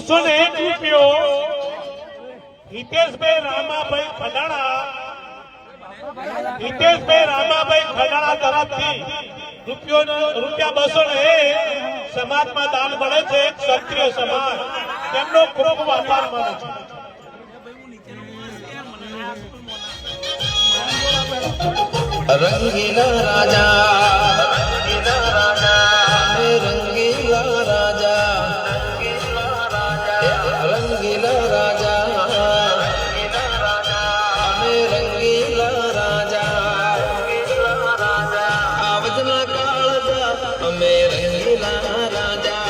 ₹201 હિતેશભાઈ રામાભાઈ ખડાણા તરફથી ₹201 સમાજમાં દાન મળે છે. ક્ષત્રિય સમાજ તેમનો ખૂબ ખૂબ આભાર માનું છું. રંગીલા રાજા રંગીલા રાજા રંગીલા રાજા રંગીલા રાજા આવજના કાળજા અમે રંગીલા રાજા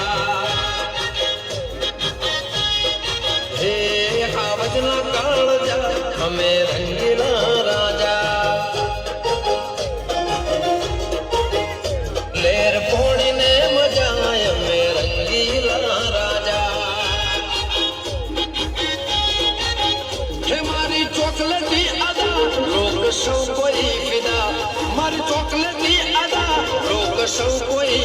હે આવજના કાળજા અમે રંગીલા રાજા લેર પોણીને મજાય અમે રંગીલા રાજા હે મારી ચોકલેટી અદા લોક સૌ કોઈ ફિદા મારી ચોકલેટી અદા લોક સૌ કોઈ